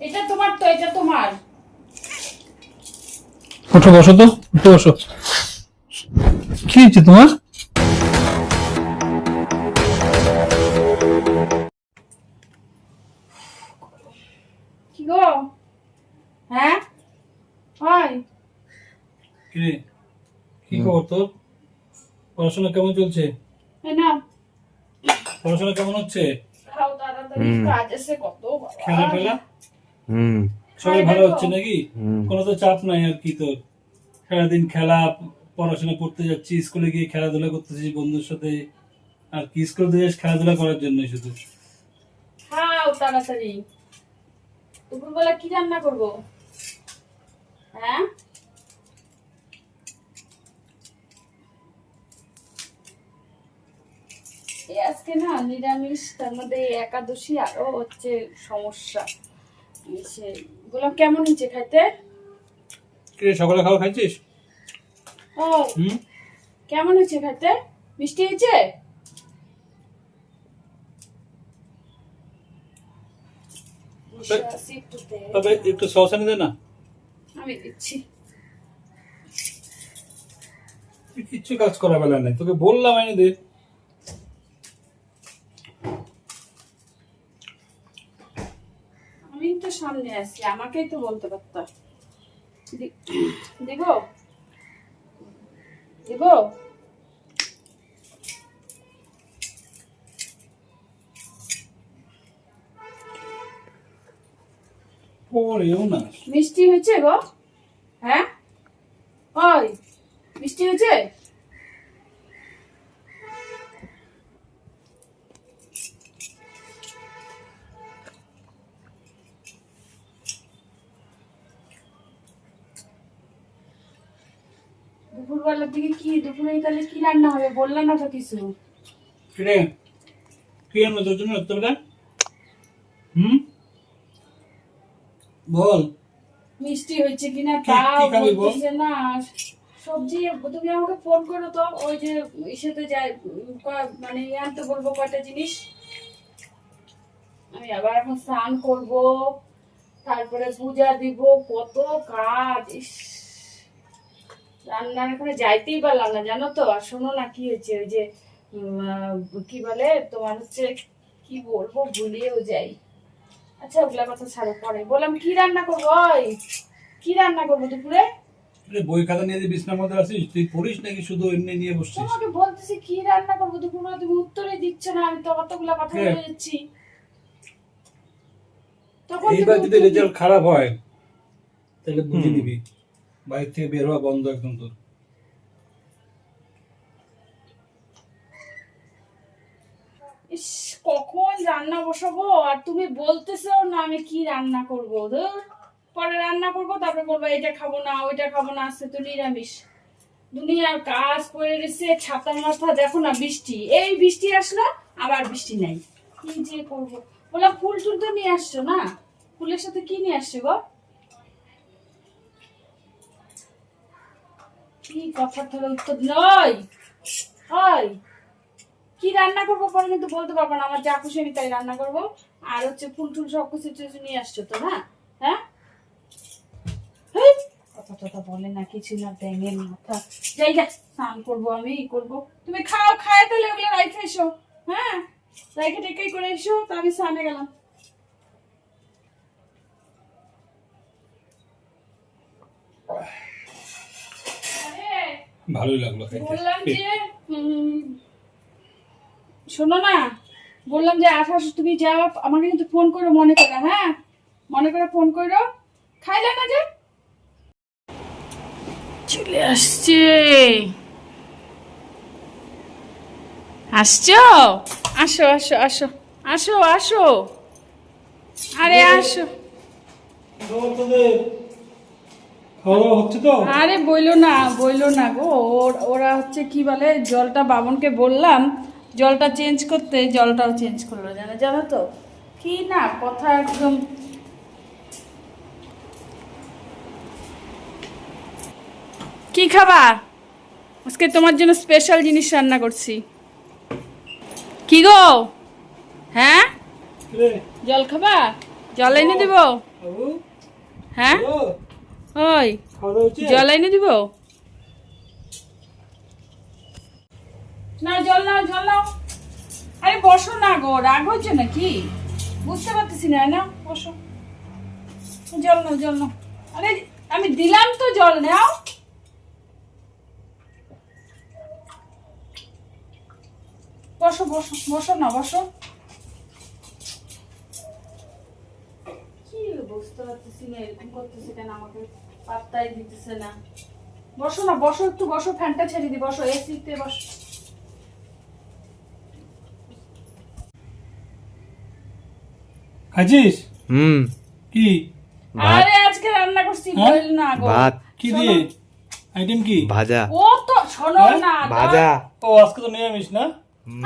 এটা তোমার তো, এটা তোমার। ওঠো, বসো তো, উঠে বসো। কি হয়েছে তোমার? কি গো? হ্যাঁ, হয় কিরে, কি খবর তোর? পড়াশোনা কেমন চলছে? না? পড়াশোনা কেমন হচ্ছে? খাও তাড়াতাড়ি, কাজ আছে কত বাবা। খেলা টেলা হুম সবাই ভালো হচ্ছে নাকি? কোনো তো চাপ নাই আর কি তোর? সারাদিন খেলা, পড়াশোনা করতে যাচ্ছি, স্কুলে গিয়ে খেলাধুলা করতেছিস বন্ধুর সাথে। আর কি স্কুল থেকে খেলাধুলা করার জন্যই শুধু? খাও তাড়াতাড়ি। দুপুরবেলা কি রান্না করবো? হ্যাঁ, আজকে না নিরামিষ, তার মধ্যে একাদশী, আরো হচ্ছে সমস্যা। সেগুলো কেমন হচ্ছে খাইতে? কিরে, সকালে খাওয়া খাইছিস? ও, হুম। কেমন হচ্ছে খাইতে? মিষ্টি হয়েছে? তবে একটু সস এনে দে না। আমি দিচ্ছি। তুই কিচ্ছু কাজ করা বেলা নাই, তোকে বললাম এনে দে। আমি তো সামনে আছি, আমাকেই তো বলতে পারতাম। দিব দিব। পরেও না। মিষ্টি হয়েছে গো? হ্যাঁ, ওই মিষ্টি হয়েছে? দুপুরবেলার দিকে কি, দুপুরে তাহলে কি রান্না হবে? বললাম না তো কিছু। কিরে, কি আনলো তোর জন্য রাত্রেবেলা? হুম, বল। মিষ্টি হয়েছে কিনা কি তাও খাবি বল? বলতেছে না। সবজি তুমি আমাকে ফোন করো তো, ওই যে ইসেতে যাই, মানে আনতে বলবো কয়টা জিনিস। আমি আবার এখন স্নান করব, তারপরে পূজা দিব, কত কাজ। ইস, রান্নার এখানে যাইতেই পারলাম না জানো তো। আর শোনো না, কি হয়েছে, ওই যে কি বলে তোমার হচ্ছে, কি বলবো ভুলিয়েও যাই। আচ্ছা ওগুলা কথা ছাড়ো, পরে বললাম কি রান্না করবো। ওই কি রান্না করবো দুপুরে? বই খাতা নিয়ে যে বিছনার মধ্যে আসিস, তুই পড়িস নাকি শুধু এমনি নিয়ে বসছিস? তোমাকে বলতেছি কি রান্না করবো দুপুরে, তুমি উত্তরে দিচ্ছ না। আমি তো কতগুলা কথা বলে যাচ্ছি। তখন তুমি এইবার যদি উত্তর রেজাল্ট খারাপ হয় তাহলে বুঝে নিবি, বাইরে থেকে বের হওয়া বন্ধ একদম তোর। ইস, কখন রান্না বসাবো আর তুমি বলতেছো না আমি কি রান্না করবো। ধুর, পরে রান্না করবো, তারপরে বলবো এটা খাবো না ওইটা খাবো না, আজকে তো নিরামিষ। দুনিয়ার কাজ করে রেখেছে, ছাতা মাথা দেখো না, বৃষ্টি, এই বৃষ্টি আসলো, আবার বৃষ্টি নাই। কি যে করবো। বললাম ফুল টুল তো নিয়ে আসছো না, ফুলের সাথে কি নিয়ে আসছো গো? কি কথা ধরে উত্তর নয়। হয় কি রান্না করবো পরে কিন্তু বলতে পারবো না, আমার যা খুশি আমি তাই রান্না করবো। আর হচ্ছে ফুল টুল সব কিছু নিয়ে আসছো তো না? হ্যাঁ, কথা টথা বলে না, কিছু না, ব্যাঙের মাথা। যাই গা, স্নান করবো, আমি করবো। তুমি খাও, খায় তাহলে ওগুলো রাইখে এসো। হ্যাঁ, রাইখে টেকাই করে এসো, তা আমি স্নানে গেলাম। ভালোই লাগলো খাইতে। বললাম যে শোনো না, বললাম যে আঠাশ তুমি যাও, আমাকে কিন্তু ফোন করো মনে করে। হ্যাঁ, মনে করে ফোন করো। খাইলে না যে চলে আসছে। আসছো, আসো আসো আসো আসো আসো, আরে আসো। খাওয়া হচ্ছে তো? আরে বইলো না গো। ওরা হচ্ছে কি বলে, জলটা বাবনকে বললাম জলটা চেঞ্জ করতে, জলটাও চেঞ্জ করলো। জানো তো কি না কথা একদম। কি খাবা? আজকে তোমার জন্য স্পেশাল জিনিস রান্না করছি। কি গো? হ্যাঁ, জল খাবা? জল এনে দিব? হ্যাঁ হ্যালো, ওই খাওয়া দাওয়া হচ্ছে? জল এনে দিব না, জল নাও জল নাও। আরে বসো না গো, রাগ হচ্ছে নাকি? বুঝতে পারতেছি না, না বসো, জল নাও জল নাও। আরে আমি দিলাম তো, জল নাও। বসো বসো বসো না, বসো। কি বুঝতে পারতেছি না, এরকম করতেছে কেন আমাকে, পাত্তাই দিতেছে না। বসো না, বসো একটু বসো, ফ্যানটা ছেড়ে দি, বসো এসিতে বসো। খাইছিস? কি? আরে আজকে রান্না করছি, হ্যাঁ? বল না গো। ভাত। কি দিয়ে? আইটেম কি? ভাজা। ও তো শোনো হ্যাঁ? না, ভাজা। ও আজকে তো নিরামিষ না?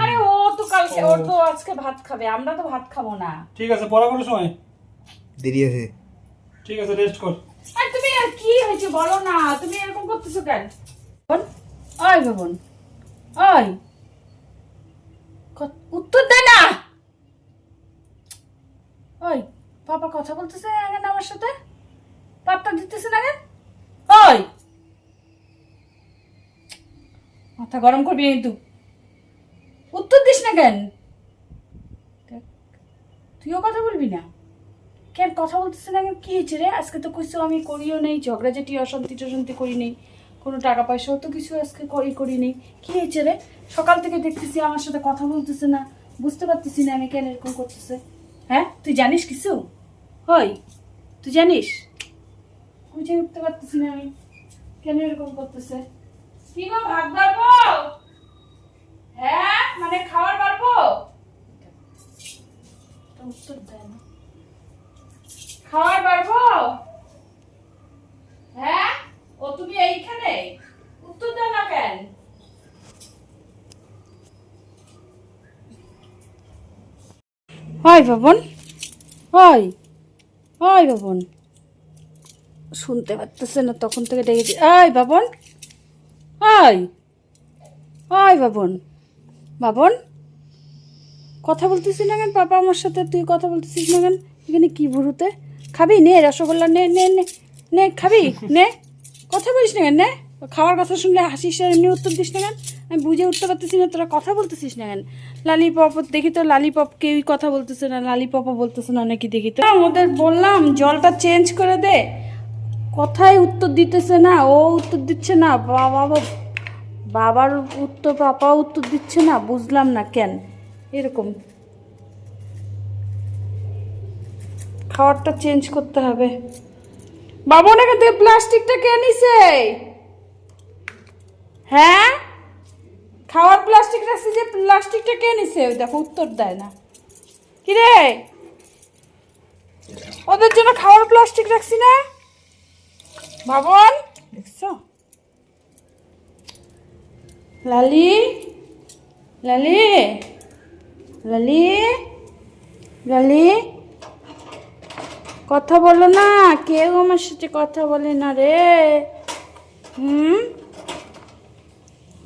আরে ও তো কালকে, ও তো আজকে ভাত খাবে, আমরা তো ভাত খাবো না। ঠিক আছে, পড়া করার সময়। দেরি আছে। ঠিক আছে, রেস্ট কর। আর তুমি আর কি হয়েছে বলো না, তুমি এরকম করতেছো কেন? বোন, ওই বোন, ওই উত্তর দে না। ওই পাপা কথা বলতেছে না কেন আমার সাথে? পাত্তা দিতেছে না কেন? ওই মাথা গরম করবি কিন্তু, উত্তর দিস না কেন? দেখ, তুইও কথা বলবি না কেন? কথা বলতেছে না কেন? কি হয়েছে রে? আজকে তো কিছু আমি করিও নেই, ঝগড়াঝাটি অশান্তি টশান্তি করি নেই, কোনো টাকা পয়সাও তো কিছু আজকে করি নেই। কি হয়েছে রে? সকাল থেকে দেখতেছি আমার সাথে কথা বলতেছে না, বুঝতে পারতেছি না আমি কেন এরকম করতেছে। হ্যাঁ, তুই জানিস কিছু? হই, তুই জানিস? বুঝে উঠতে পারতেছি না আমি কেন এরকম করতেছে। কি গো, ভাত বাড়বো? হ্যাঁ মানে খাবার বাড়বো? উত্তর দেয় না। খাবার বাড়বো? হ্যাঁ, ও তুমি এইখানে, উত্তর দাও না কেন? হয় বাবন, হয় হয় বাবন, শুনতে পারতেছে না, তখন থেকে ডেকেছি। এই বাবন, হয় হয় বাবন, বাবন কথা বলতেছি না কেন? পাপা আমার সাথে তুই কথা বলতেছিস না কেন? এখানে কি ভুরুতে খাবি? নে রসগোল্লা, নে নে নে নে, খাবি নে। কথা বলিস না কেন? নে, খাওয়ার কথা শুনলে হাসিস আর এমনি উত্তর দিস না কেন? আমি বুঝে উঠতে পারতেছি না, তোরা কথা বলতেছিস না কেন? লালিপপ দেখি তো, লালিপপ কেউই কথা বলতেছে না, লালিপপও বলতেছে না নাকি দেখি তো। ওদের বললাম জলটা চেঞ্জ করে দে, কথাই উত্তর দিতেছে না, ও উত্তর দিচ্ছে না, বাবার উত্তর পাপা উত্তর দিচ্ছে না, বুঝলাম না কেন এরকম। খাবারটা চেঞ্জ করতে হবে। বাবা নাকি তুই প্লাস্টিকটা কে নিছে? হ্যাঁ, খাওয়ার প্লাস্টিক রাখছি, যে প্লাস্টিকটা কে নিছে? ওই দেখো উত্তর দেয় না। কি রে, ওদের জন্য খাওয়ার প্লাস্টিক রাখছি না? বাবন দেখছো? লালি লালি লালি লালি, কথা বলো না, কেউ আমার সাথে কথা বলে না রে।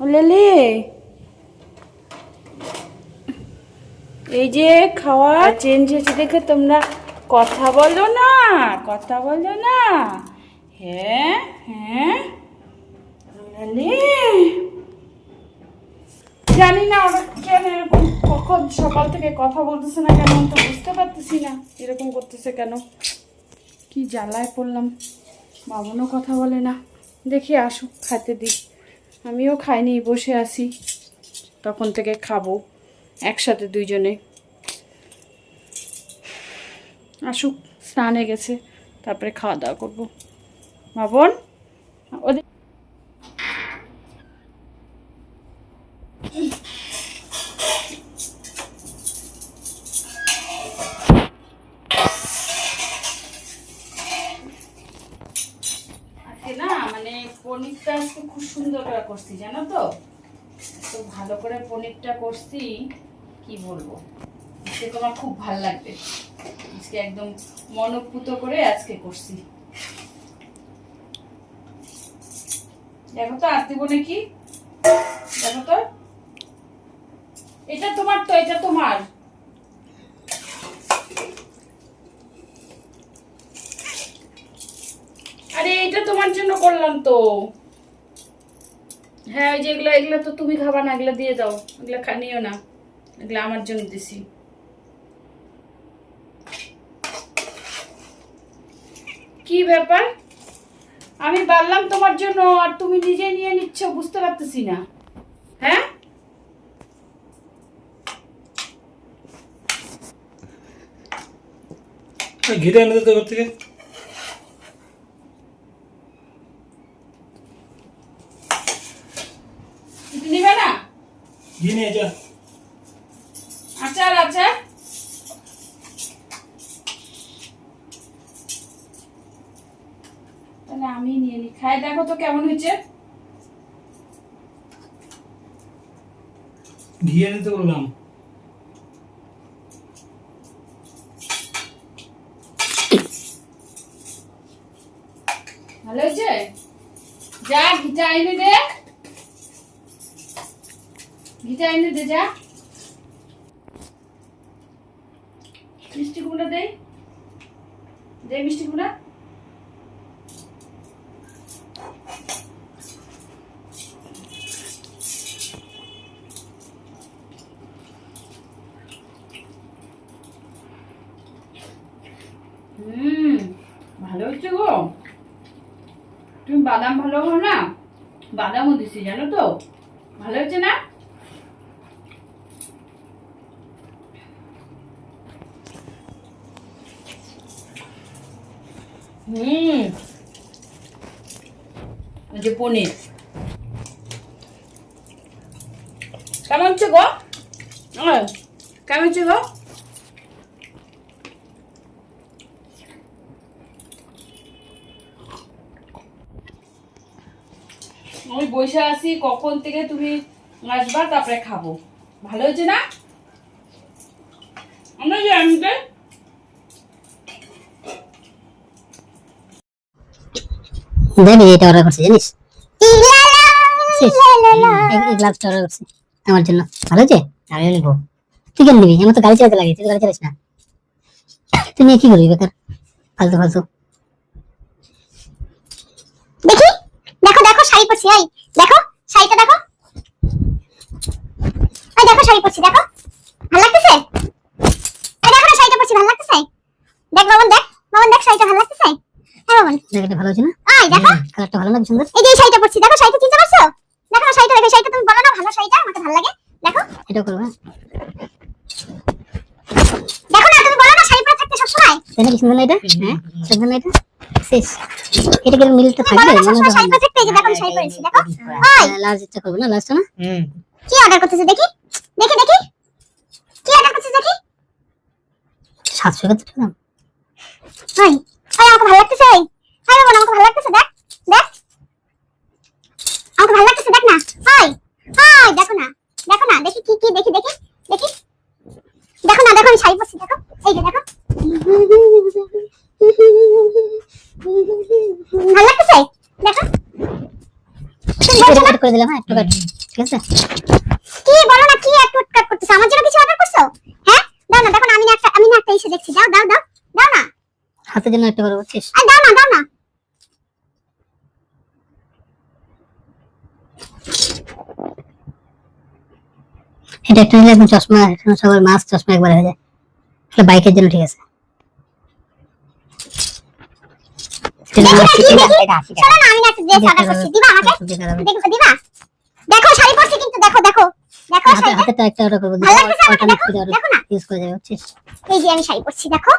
ও লালি, এই যে খাওয়া চেঞ্জ হয়েছে দেখে তোমরা কথা বলো না, কথা বলো না। হ্যাঁ হ্যাঁ লালি, জানি না ওরা কেন এরকম, কখন সকাল থেকে কথা বলতেছে না কেন, তো বুঝতে পারতেছি না এরকম করতেছে কেন। কি জ্বালায় পড়লাম, বাবনও কথা বলে না। দেখি আসুক, খাইতে দিই, আমিও খাইনি, বসে আছি, তখন থেকে খাবো একসাথে দুইজনে। আসুক, স্নানে গেছে, তারপরে খাওয়া দাওয়া করবো। বাবন ওদের আজকে না, মানে পনিরটা আজকে খুব সুন্দর করে করছি জানো তো, তো ভালো করে পনিরটা করছি, কি বলবো, আজকে তোমার খুব ভালো লাগবে। আজকে একদম মনোপুত করে আজকে করছি। দেখো তো আর দিব নাকি, দেখো তো, এটা তোমার তো, এটা তোমার। আরে এটা তোমার জন্য করলাম তো। হ্যাঁ ওই যে এগুলা এগুলা তো তুমি খাবা না, এগুলা দিয়ে দাও, এগুলা নিও না, এগুলা আমার জন্য দিছি। কি ব্যাপার, আমি বাড়লাম তোমার জন্য আর তুমি নিজে নিয়ে নিচ্ছ, বুঝতে পারতেছি না। হ্যাঁ ঘিরে এনে দে তো ঘর থেকে। নিবে না? ঘি নিয়ে যা। আচার আচার তাহলে আমি নিয়ে নি, খাই দেখো তো কেমন হয়েছে। ঘি এনে তো বললাম। ভালো হয়েছে? যা ঘিটা এনে দে, ঘিটা এনে দে, যা মিষ্টি কুমড়া দে, দে মিষ্টি কুমড়া। ভালো হচ্ছে গো। তুমি বাদাম ভালো খাও না, বাদামও দিছি জানো তো, ভালো হচ্ছে না? এই যে পনির কেমন হচ্ছে গো? কেমন হচ্ছে গো? আমি বসে আছি কখন থেকে, তুমি আসবা তারপরে খাবো। ভালো হয়েছে না? আমরা যে আনতে দেবি এটা অর্ডার করছি জানিস, এই গ্লাভসটা অর্ডার করছি আমার জন্য। ভালো হয়েছে? আমি নিবো। তুই কেন নিবি? আমার তো গাড়ি চালাতে লাগে, তুই গাড়ি চালাস না। তুই নিয়ে কি করবি বেকার ফালতু ফালতু? দেখি, দেখো দেখো শাড়ি পরছি, এই দেখো শাড়িটা দেখো, এই দেখো শাড়ি পরছি, দেখো ভালো লাগতেছে? এই দেখো না শাড়িটা পরছি, ভালো লাগতেছে? দেখ বাবন, দেখ বাবন, দেখ শাড়িটা ভালো লাগতেছে? হ্যাঁ বাবন, দেখ এটা ভালো হয়েছে না? এই দেখো কালারটা ভালো না? সুন্দর। এই যে এই শাড়িটা পরছি, দেখো শাড়িটা চিনতে পারছো? দেখো না শাড়িটা, দেখো শাড়িটা তুমি বলো না ভালো শাড়িটা, আমাকে ভালো লাগে। দেখো এটা করবো। দেখো না, তুমি বলো না শাড়ি পরে থাকতে সবসময়। তাই নাকি? সুন্দর না এটা? হ্যাঁ সুন্দর না এটা? শেষ। এটা কি মিলটা তুমি থাকবে? বলো না সবসময় শাড়ি পরে থাকতে, এই যে দেখো আমি শাড়ি পরেছি, দেখো। ওই লাল ইচ্ছা করবো না লাস্টটা না? কি অর্ডার করতেছে দেখি, দেখি দেখি কি অর্ডার করতেছে দেখি। 771 টাকা দাম। ওই ওই আমাকে ভালো লাগতেছে, ওই হাই বাবা আমাকে ভালো লাগতেছে, দেখ দেখ আমাকে ভালো লাগতেছে, দেখ না। ওই ওই দেখো না, দেখো না, দেখি কি কি দেখি দেখি দেখি, দেখো না, দেখো আমি শাড়ি পরছি, দেখো এই যে দেখো ভালো লাগতেছে, দেখো তুমি বলছো না? এটা করে দিলাম। হ্যাঁ একটু কাট, ঠিক আছে? কি বলো না, কি এক কাট করতেছো, আমার জন্য কিছু অর্ডার করছো? হ্যাঁ দাও না, দেখো না আমি না একটা এসে দেখছি, দাও দাও দাও দাও না, হাতের জন্য একটা করে বুঝছিস? আর দাও না দাও না। এটা একটা নিলে একদম চশমা, এখন সবার মাস্ক চশমা একবার হয়ে যায়। এটা বাইকের জন্য ঠিক আছে। দেখি না, কি দেখি? চলো না, আমি না একটা ড্রেস অর্ডার করছি, দিবা আমাকে? দেখো দিবা, দেখো শাড়ি পরছি কিন্তু, দেখো দেখো দেখো শাড়িটা হাতে একটা অর্ডার করবো, ভালো লাগতেছে আমাকে, অল্টারনেট দেখো, করে দেখো না। ইউজ করে যাবে বুঝছিস? এই যে আমি শাড়ি পরছি, দেখো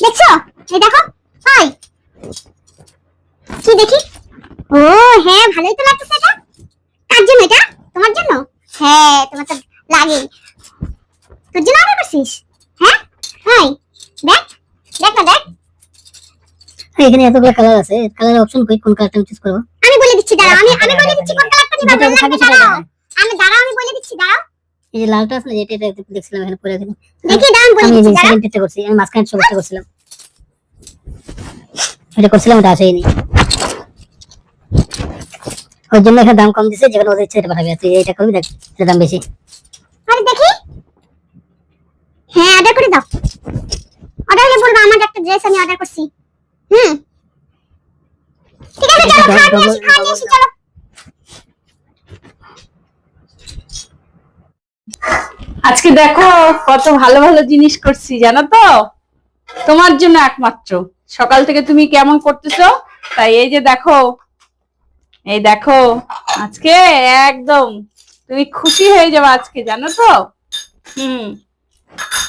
দেখছো, এই দেখো হাই কি দেখি। ও হ্যাঁ ভালোই তো লাগতেছে। এটা কার জন্য? এটা তোমার জন্য? হ্যাঁ তোমার তো লাগে, তোর জন্য অর্ডার করছিস? হ্যাঁ হাই দেখ দেখ না, দেখ এখানে এতগুলো কালার আছে, কালারের অপশন কই, কোন কালারটা চুজ করব? আমি বলে দিচ্ছি, দাঁড়াও আমি বলে দিচ্ছি কোন কালারটা নিবা, ভালো লাগবে, দাঁড়াও আমি বলে দিচ্ছি, দাঁড়াও এই যে লালটা আছে না, এটা দেখছিলাম এখানে পরে আছে। দেখি দাঁড়াও বলে আমি দিচ্ছি, এই দাঁড়াও সেকেন্ড টেস্ট করছি, আমি মাঝখানে ছবিটা করছিলাম, এটা করছিলাম, এটা আসেই নি। ওই জন্য এখানে দাম কম দিছে, যেখানে ওদের ইচ্ছে এটা পাঠাবে। তুই এইটা করবি, দেখ এটা দাম বেশি। আরে দেখি, হ্যাঁ অর্ডার করে দাও। রাইস আমি অর্ডার করছি। ঠিক আছে চলো খাওয়া নিয়ে আসি চলো। আজকে দেখো কত ভালো ভালো জিনিস করছি জানো তো, তোমার জন্য একমাত্র। সকাল থেকে তুমি কেমন করতেছো, তাই এই যে দেখো, এই দেখো আজকে একদম তুমি খুশি হয়ে যাবে আজকে, জানো তো।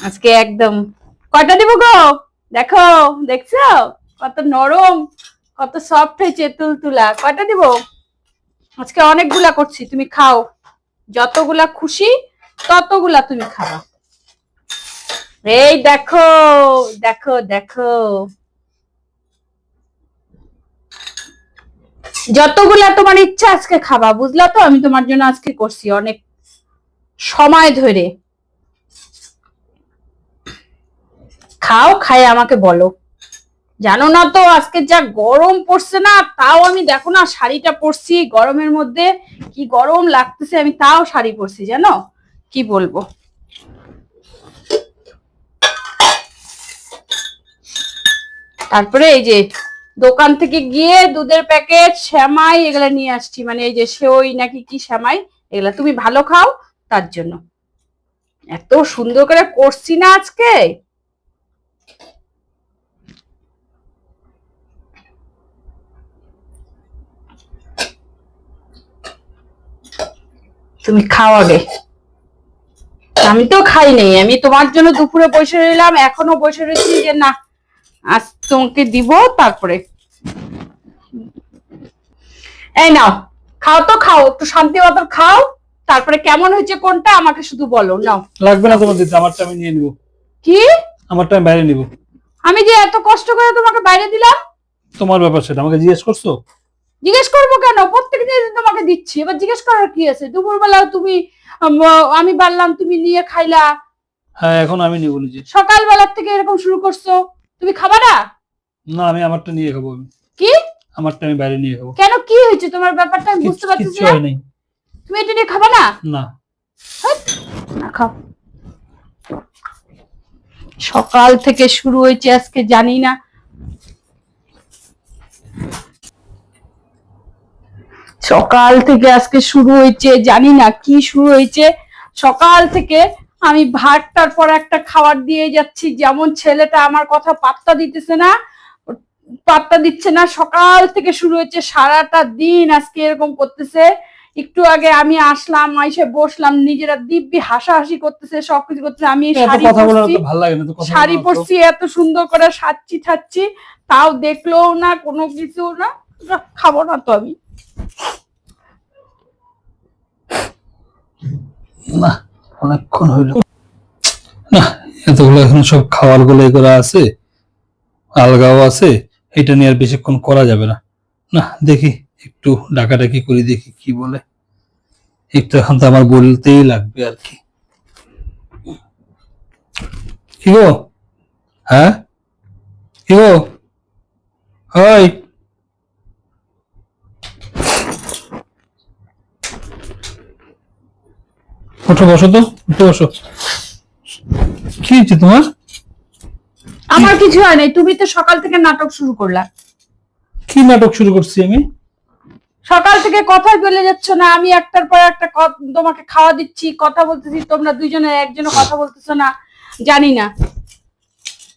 আজকে একদম কয়টা দিব গো, দেখো দেখছো কত নরম, কত সফট হয়েছে তুলতুলা। কয়টা দিব, আজকে অনেকগুলা করছি, তুমি খাও, যতগুলা খুশি ততগুলা তুমি খাবা। এই দেখো দেখো দেখো, যতগুলা তোমার ইচ্ছা আজকে খাবা, বুঝলা তো। আমি তোমার জন্য আজকে করছি অনেক সময় ধরে। খাও, খায় আমাকে বলো। জানো না তো আজকে যা গরম পড়ছে না, তাও আমি দেখো না শাড়িটা পরছি গরমের মধ্যে, কি গরম লাগতেছে, আমি তাও শাড়ি পরছি, জানো কি বলবো। তারপরে এই যে দোকান থেকে গিয়ে দুধের প্যাকেট, শ্যামাই এগুলা নিয়ে আসছি, মানে এই যে সেওই নাকি কি শ্যামাই, এগুলা তুমি ভালো খাও তার জন্য। এত সুন্দর করে করছি না আজকে। তুমি খাও আগে, আমি তো খাই নেই, আমি তোমার জন্য দুপুরে বসে রইলাম, এখনো বসে রয়েছি যে না আজ তোমাকে দিব। তারপরে এই নাও খাও তো, খাও একটু শান্তি মতো খাও, তারপরে কেমন হয়েছে কোনটা আমাকে শুধু বলো। নাও, লাগবে না তোমার দিতে, আমারটা আমি নিয়ে নিবো। কি, আমারটা আমি বাইরে নিবো। আমি যে এত কষ্ট করে তোমাকে বাইরে দিলাম। তোমার ব্যাপার, সেটা আমাকে জিজ্ঞেস করছো? জিজ্ঞেস করবো কেন, প্রত্যেক দিন তোমাকে দিচ্ছি, এবার জিজ্ঞেস করার কি আছে। দুপুরবেলা তুমি আমি বাড়লাম, তুমি নিয়ে খাইলা। হ্যাঁ এখন আমি নিবো নিজে। সকালবেলার থেকে এরকম শুরু করছো, তুমি খাবা না? না আমি আমারটা নিয়ে খাবো। আমি কি, আমারটা আমি বাইরে নিয়ে খাবো। কেন, কি হয়েছে তোমার ব্যাপারটা আমি বুঝতে পারতেছি কিচ্ছু না। হয় নাই। তুমি এটা নিয়ে খাবা না? না না খাও। সকাল থেকে শুরু হয়েছে আজকে, জানি না সকাল থেকে আজকে শুরু হয়েছে, জানি না কি শুরু হয়েছে। সকাল থেকে আমি ভাতটার পর একটা খাবার দিয়ে যাচ্ছি, যেমন ছেলেটা আমার কথা পাত্তা দিতেছে না, পাত্তা দিচ্ছে না। সকাল থেকে শুরু হয়েছে, সারাটা দিন আজকে এরকম করতেছে। একটু আগে আমি আসলাম, এসে বসলাম, নিজেরা দিব্যি হাসাহাসি করতেছে, সবকিছু করতেছে। আমি শাড়ি পরছি, ভালো লাগে না তো কথা শাড়ি পরছি, এত সুন্দর করে সাজছি ঠাচ্ছি, তাও দেখলো না, কোনো কিছু না। খাবো না তো আমি। না অনেকক্ষণ হইল না, এতগুলো এখন সব খাবার গুলো এগুলো আছে, আলগাও আছে, এটা নিয়ে আর বেশিক্ষণ করা যাবে না। না দেখি একটু ডাকাডাকি করি, দেখি কি বলে। একটু এখন তো আমার বলতেই লাগবে আর কি। কি গো, হ্যাঁ কি গো, হয় ওঠো, বসো তো, উঠে বসো। কি হয়েছে তোমার? আমার কিছু হয় নাই, তুমি তো সকাল থেকে নাটক শুরু করলা। কি নাটক শুরু করছি আমি? সকাল থেকে কথাই বলে যাচ্ছ না, আমি একটার পর একটা তোমাকে খাওয়া দিচ্ছি, কথা বলতেছি, তোমরা দুইজনে একজনও কথা বলতেছো না। জানি না,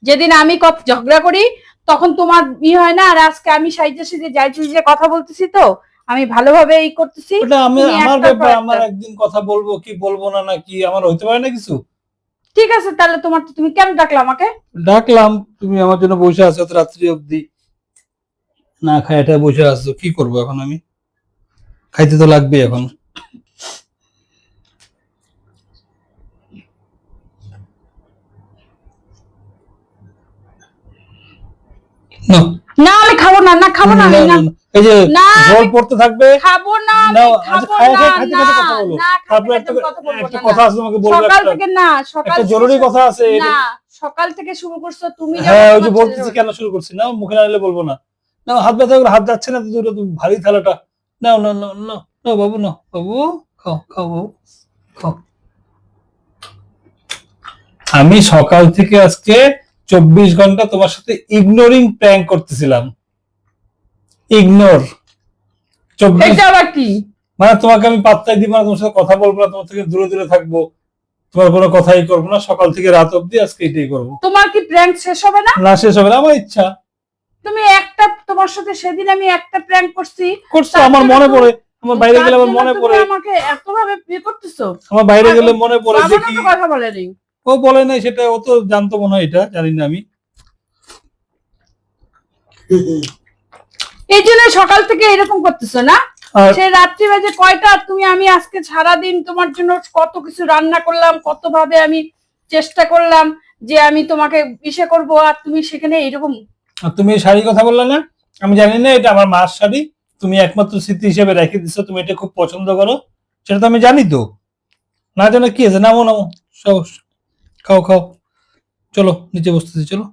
যেদিন আমি ঝগড়া করি তখন তোমার হয় না, আর আজকে আমি সাইজে সাইজে যাইছি যে কথা বলতেছি, তো আমি ভালোভাবে এই করতেছি। ওটা আমি তুমি আমার একটার পর ব্যাপার, একটা। আমার একদিন কথা বলবো কি বলবো না, নাকি আমার হইতে পারে না কিছু? ঠিক আছে তাহলে তোমার, তুমি কেন ডাকলা আমাকে? ডাকলাম, তুমি আমার জন্য বসে আছো তো রাত্রি অবধি, না খাই এটা বসে আছো, কি করবো এখন আমি? খাইতে তো লাগবে এখন। নাও। না আমি খাবো না, না খাবো না, আমি না, এই যে না, জল পড়তে থাকবে, খাবো না, আমি নাও, খাবো খাই না, খাই খাইতে না, খাইতে কথা বলো। না, তারপর খাইতে একটা খাইতে কথা বলবো একটা না, কথা না। আছে তোমাকে বলবো, সকাল থেকে না, সকাল একটা থেকে জরুরি কথা আছে। না, সকাল থেকে শুরু করছো তুমি। হ্যাঁ ওই যে তোমার বলতেছি ছেলের কেন শুরু করছি, না মুখে না নিলে বলবো না। না হাত ব্যথা করে হাত যাচ্ছে না তো, দুটো তো ভারী থালাটা। নাও নাও নাও নাও নাও বাবু, নাও বাবু, খাও খাও বাবু খাও। আমি সকাল থেকে আজকে 24 ঘন্টা তোমার সাথে ইগনোরিং প্র্যাঙ্ক করতেছিলাম। ইগনোর 24, এটা আবার কি? মানে তোমাকে আমি পাত্তাই দিব না, তোমার সাথে কথা বলবো না, তোমার থেকে দূরে দূরে থাকবো, তোমার কোনো কথাই করবো না, সকাল থেকে রাত অব্দি আজকে এটাই করবো। তোমার কি প্র্যাঙ্ক শেষ হবে না? না শেষ হবে না, আমার ইচ্ছা। তুমি একটা, তোমার সাথে সেদিন আমি একটা প্র্যাঙ্ক করছি, করছো, আমার মনে পড়ে, আমার বাইরে গেলে আমার মনে পড়ে, আমাকে এতভাবে বিয়ে করতেছো। আমার বাইরে গেলে মনে পড়ে বাবা দেখি। তো কথা বলেনি। ও বলে নাই, সেটা ও তো জানতো মনে হয়, এটা জানি না আমি। এই জন্য সকাল থেকে এরকম করতেছো না? আর সেই রাত্রি বাজে কয়টা, তুমি আমি আজকে সারাদিন তোমার জন্য কত কিছু রান্না করলাম, কত ভাবে আমি চেষ্টা করলাম যে আমি তোমাকে ইসে করবো, আর তুমি সেখানে এরকম। আর তুমি এই শাড়ির কথা বললে না, আমি জানি না এটা আমার মার শাড়ি, তুমি একমাত্র স্মৃতি হিসেবে রেখে দিছো, তুমি এটা খুব পছন্দ করো, সেটা তো আমি জানি। তো না জানা কি আছে, নামো নামো, সব খাও খাও, চলো নিচে বসতেছি, চলো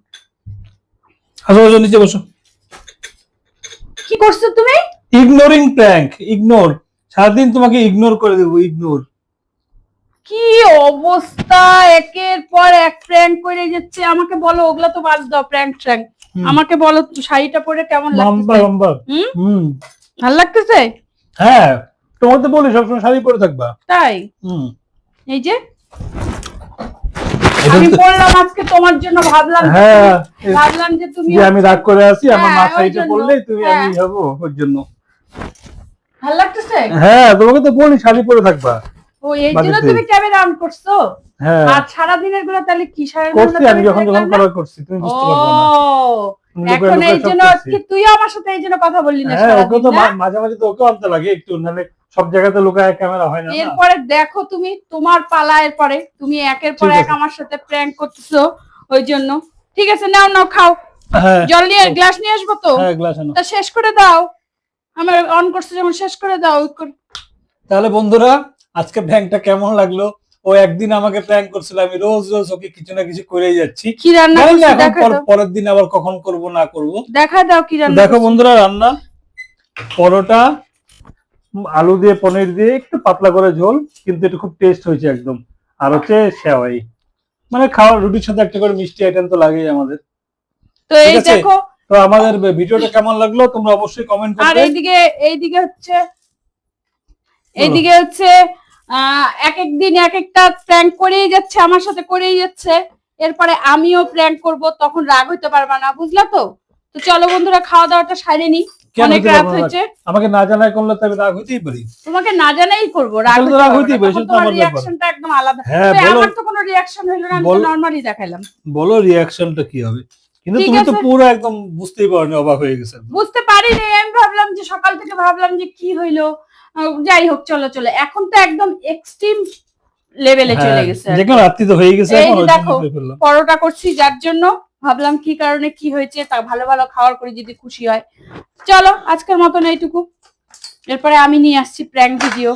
আসো আসো নিচে বসো। কি করছো তুমি? ইগনোরিং প্র্যাঙ্ক, ইগনোর, সারাদিন তোমাকে ইগনোর করে দেবো, ইগনোর। কি অবস্থা, একের পর এক প্র্যাঙ্ক করে যাচ্ছে। আমাকে বলো, ওগুলা তো বাদ দাও, প্র্যাঙ্ক ট্র্যাঙ্ক। আমাকে বলো শাড়িটা পরে কেমন নাম্বার লাগছে? নাম্বার ভালো লাগতেছে? হ্যাঁ, তোমার তো বলি সবসময় শাড়ি পরে থাকবা। তাই? হুম, এই যে এটা আমি তো- বললাম আজকে তোমার জন্য, ভাবলাম হ্যাঁ, ভাবলাম যে তুমি যে আমি রাগ করে আছি, আমার মা হ্যাঁ, ওই শাড়িটা জন্য। পরলেই তুমি হ্যাঁ। আমি হবো, ওর জন্য। ভালো লাগতেছে। হ্যাঁ, তোমাকে তো বলি শাড়ি পরে থাকবা। ও এই জন্য বাড়িতে। তুমি ক্যামেরা অন করছো। হ্যাঁ, আর সারা দিনের গুলো তাহলে কি সারা করছি আমি যখন যখন করার করছি, তুমি ও বুঝতে পারবে না। তুমি লুকায় এখন লুকায় এই সব জন্য করছি। কি তুই আমার সাথে এই জন্য কথা বললি না হ্যাঁ, ওকে তো সারাদিন, না? মাঝে মাঝে তো ওকে আনতে লাগে একটু, নাহলে সব জায়গাতে লুকায় ক্যামেরা হয় না না। এরপরে দেখো তুমি তোমার পালা, এরপরে তুমি একের পর ঠিক এক আছে। আমার সাথে প্র্যাঙ্ক করতেছো, ওই জন্য। ঠিক আছে, নাও নাও খাও। হ্যাঁ, জল নিয়ে গ্লাস নিয়ে আসবো তো? হ্যাঁ গ্লাস আনো। তা শেষ করে দাও, আমার অন করছে যখন শেষ করে দাও। তাহলে বন্ধুরা, আজকে প্র্যাঙ্কটা কেমন লাগলো? ও একদিন আমাকে প্র্যাঙ্ক করছিল, আমি রোজ রোজ ওকে কিছু না কিছু করেই যাচ্ছি। কি রান্না জানি না করছো এখন দেখা দাও, পরের দিন আবার কখন করব না করব। দেখা দাও কি রান্না দেখো করছো। বন্ধুরা, রান্না পরোটা, আলু দিয়ে পনির দিয়ে একটু পাতলা করে ঝোল, কিন্তু এটা খুব টেস্ট হয়েছে একদম। আর হচ্ছে সেওয়াই, মানে খাওয়ার রুটির সাথে একটা করে মিষ্টি আইটেম তো লাগেই আমাদের। তো এই ঠিক আছে। দেখো, তো আমাদের ভিডিওটা কেমন লাগলো তোমরা অবশ্যই কমেন্ট আর করবে। এইদিকে হচ্ছে এক এক দিন এক একটা প্র্যাঙ্ক করেই যাচ্ছে, আমার সাথে করেই যাচ্ছে। এরপরে আমিও প্র্যাঙ্ক করব, তখন রাগ হইতে পারবা না, বুঝলা তো? তো চলো বন্ধুরা, খাওয়া দাওয়াটা সাইরে নি, কেন অনেক হইতে রাত পারবো না? হয়েছে। আমাকে না জানাই করলে তবে রাগ হইতেই পারি। তোমাকে না জানাই করবো, রাগ তাহলে তো রাগ হইতেই পারে, সেটা তো আমার ব্যাপার। রিঅ্যাকশনটা একদম আলাদা। হ্যাঁ, তো বলো। আমার তো কোনো রিঅ্যাকশন হইলো না, আমি বলো। নরমালি দেখাইলাম। বলো রিঅ্যাকশনটা কি হবে, কিন্তু ঠিক তুমি তো আছে। পুরো একদম বুঝতেই পারোনি, অবাক হয়ে গেছে একদম। বুঝতে পারিনি, আমি ভাবলাম যে সকাল থেকে ভাবলাম যে কি হইলো। যাই হোক, চলো চলো, এখন তো একদম এক্সট্রিম লেভেলে চলে হ্যাঁ, গেছে। যেখানে রাত্রি তো হয়ে গেছে, এই এখন যে ওই জন্য দেখো, করে ফেললাম। পরোটা করছি যার জন্য, ভাবলাম কি কারণে কি হয়েছে, তা ভালো ভালো খাওয়ার করে যদি খুশি হয়। চলো আজকের মতন এইটুকু, এরপরে আমি নিয়ে আসছি প্র্যাঙ্ক ভিডিও।